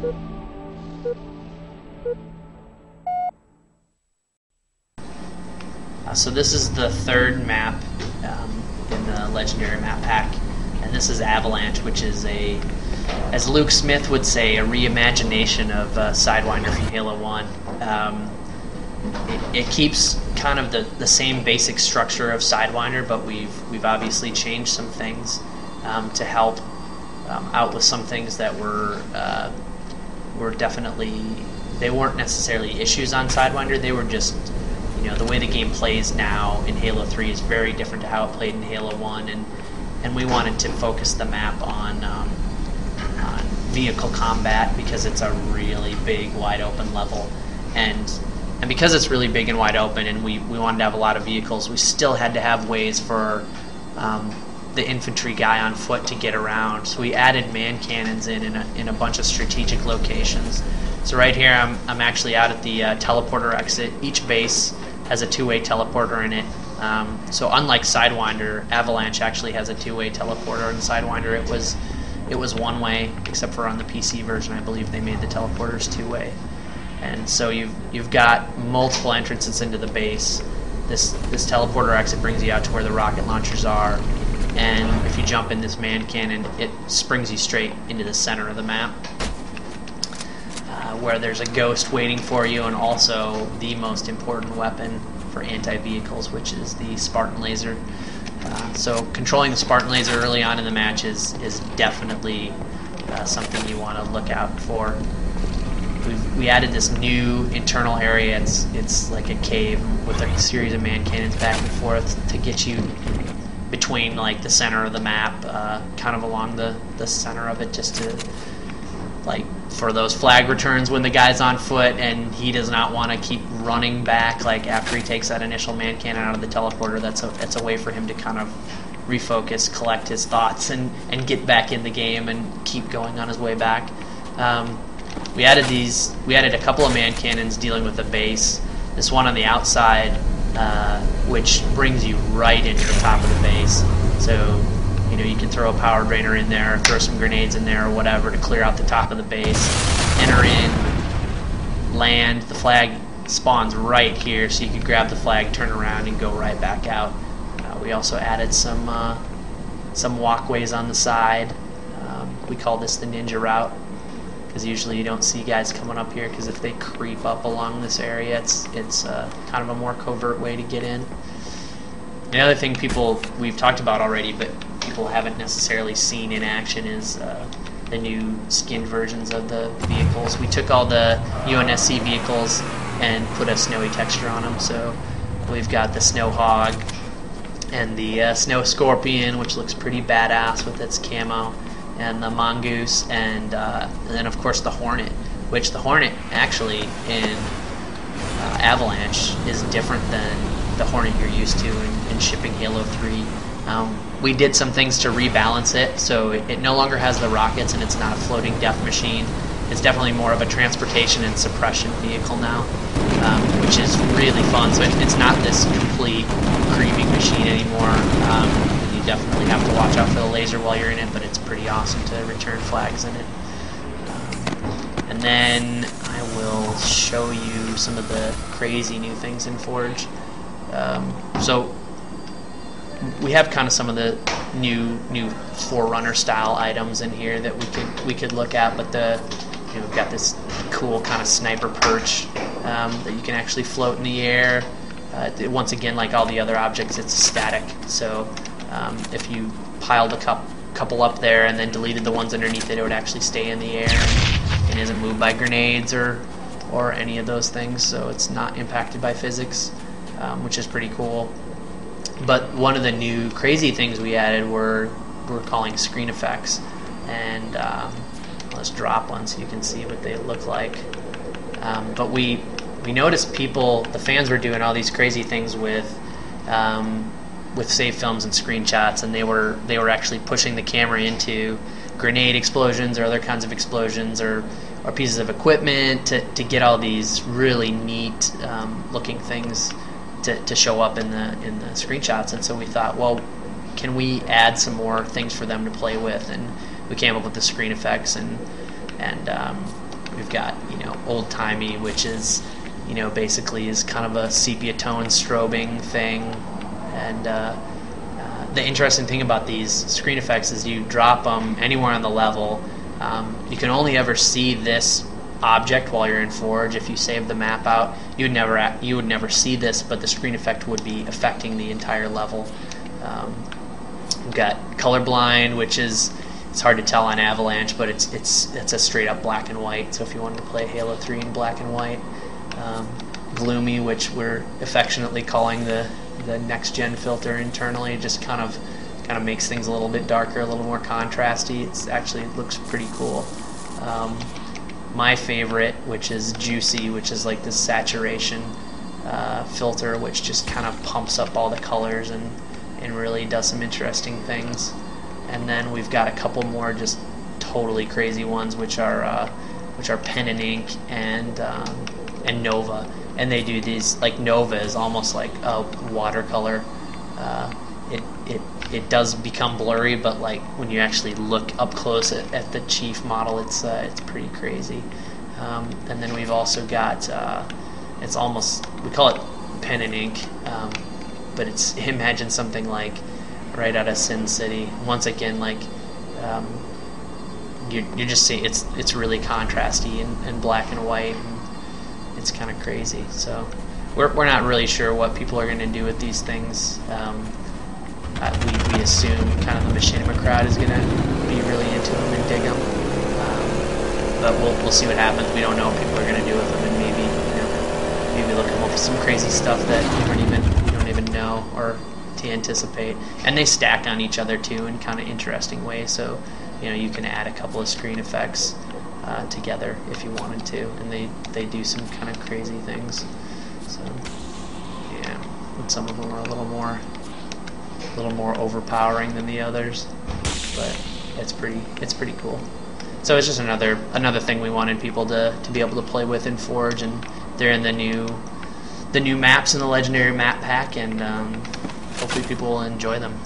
So this is the third map in the Legendary Map Pack, and this is Avalanche, which is as Luke Smith would say, a reimagination of Sidewinder from Halo 1. It keeps kind of the same basic structure of Sidewinder, but we've obviously changed some things to help out with some things that were definitely, they weren't necessarily issues on Sidewinder. They were just, the way the game plays now in Halo 3 is very different to how it played in Halo 1, and we wanted to focus the map on vehicle combat because it's a really big, wide open level, and because it's really big and wide open, and we wanted to have a lot of vehicles, we still had to have ways for the infantry guy on foot to get around. So we added man cannons in a bunch of strategic locations. So right here, I'm actually out at the teleporter exit. Each base has a two-way teleporter in it. So unlike Sidewinder, Avalanche actually has a two-way teleporter. In Sidewinder, it was one-way, except for on the PC version, I believe they made the teleporters two-way. And so you've got multiple entrances into the base. This teleporter exit brings you out to where the rocket launchers are, and if you jump in this man cannon, it springs you straight into the center of the map, where there's a ghost waiting for you, and also the most important weapon for anti-vehicles, which is the Spartan laser. So controlling the Spartan laser early on in the match is definitely something you want to look out for. We added this new internal area. It's like a cave with a series of man cannons back and forth to get you between like the center of the map, kind of along the center of it, just to like for those flag returns when the guy's on foot and he does not want to keep running back like after he takes that initial man cannon out of the teleporter. That's a way for him to kind of refocus, collect his thoughts, and get back in the game and keep going on his way back. We added a couple of man cannons dealing with the base. This one on the outside, which brings you right into the top of the base. So, you can throw a power drainer in there, throw some grenades in there or whatever to clear out the top of the base. Enter in, land, the flag spawns right here, so you can grab the flag, turn around, and go right back out. We also added some walkways on the side. We call this the ninja route, because usually you don't see guys coming up here, because if they creep up along this area, it's kind of a more covert way to get in. The other thing we've talked about already, but people haven't necessarily seen in action, is the new skinned versions of the vehicles. We took all the UNSC vehicles and put a snowy texture on them. So we've got the Snow Hog and the Snow Scorpion, which looks pretty badass with its camo, and the Mongoose, and then of course the Hornet, which the Hornet actually in Avalanche is different than the Hornet you're used to in shipping Halo 3. We did some things to rebalance it, so it no longer has the rockets and it's not a floating death machine. It's definitely more of a transportation and suppression vehicle now, which is really fun. So it's not this complete creeping machine anymore. You definitely have to watch out for the laser while you're in it, but it's pretty awesome to return flags in it. And then I will show you some of the crazy new things in Forge. So we have kind of some of the new Forerunner style items in here that we could look at, but we've got this cool kind of sniper perch that you can actually float in the air. Once again, like all the other objects, it's static. So if you piled a couple up there and then deleted the ones underneath it, it would actually stay in the air and isn't moved by grenades or any of those things. So it's not impacted by physics, which is pretty cool. But one of the new crazy things we added we're calling screen effects, and let's drop one so you can see what they look like. But we noticed the fans were doing all these crazy things with save films and screenshots, and they were actually pushing the camera into grenade explosions or other kinds of explosions or pieces of equipment to get all these really neat looking things to show up in the screenshots. And so we thought, well, can we add some more things for them to play with? And we came up with the screen effects, and We've got, you know, old-timey, which is, you know, basically is kind of a sepia tone strobing thing. And the interesting thing about these screen effects is you drop them anywhere on the level. You can only ever see this object while you're in Forge. If you save the map out, you would never see this, but the screen effect would be affecting the entire level. We've got colorblind, which is, it's hard to tell on Avalanche, but it's a straight up black and white. So if you wanted to play Halo 3 in black and white, gloomy, which we're affectionately calling the next gen filter internally, just kind of makes things a little bit darker, a little more contrasty. It actually looks pretty cool. My favorite, which is Juicy, which is like this saturation filter, which just kind of pumps up all the colors and really does some interesting things. And then we've got a couple more just totally crazy ones, which are Pen and Ink and Nova. And they do these, like Nova is almost like a watercolor. It does become blurry, but like when you actually look up close at the chief model, it's pretty crazy. And then we've also got it's almost, we call it Pen and Ink, but it's, imagine something like right out of Sin City. Once again, like you just see it's really contrasty and black and white. And it's kind of crazy. So we're not really sure what people are going to do with these things. We assume kind of the machinima crowd is going to be really into them and dig them, but we'll see what happens. We don't know what people are going to do with them, and maybe they'll come up with some crazy stuff that we don't even know or to anticipate. And they stack on each other too in kind of interesting ways. So you can add a couple of screen effects together if you wanted to, and they do some kind of crazy things. So yeah, and some of them are a little more overpowering than the others, but it's pretty cool. So it's just another thing we wanted people to be able to play with in Forge, and they're in the new maps in the Legendary Map Pack, and hopefully people will enjoy them.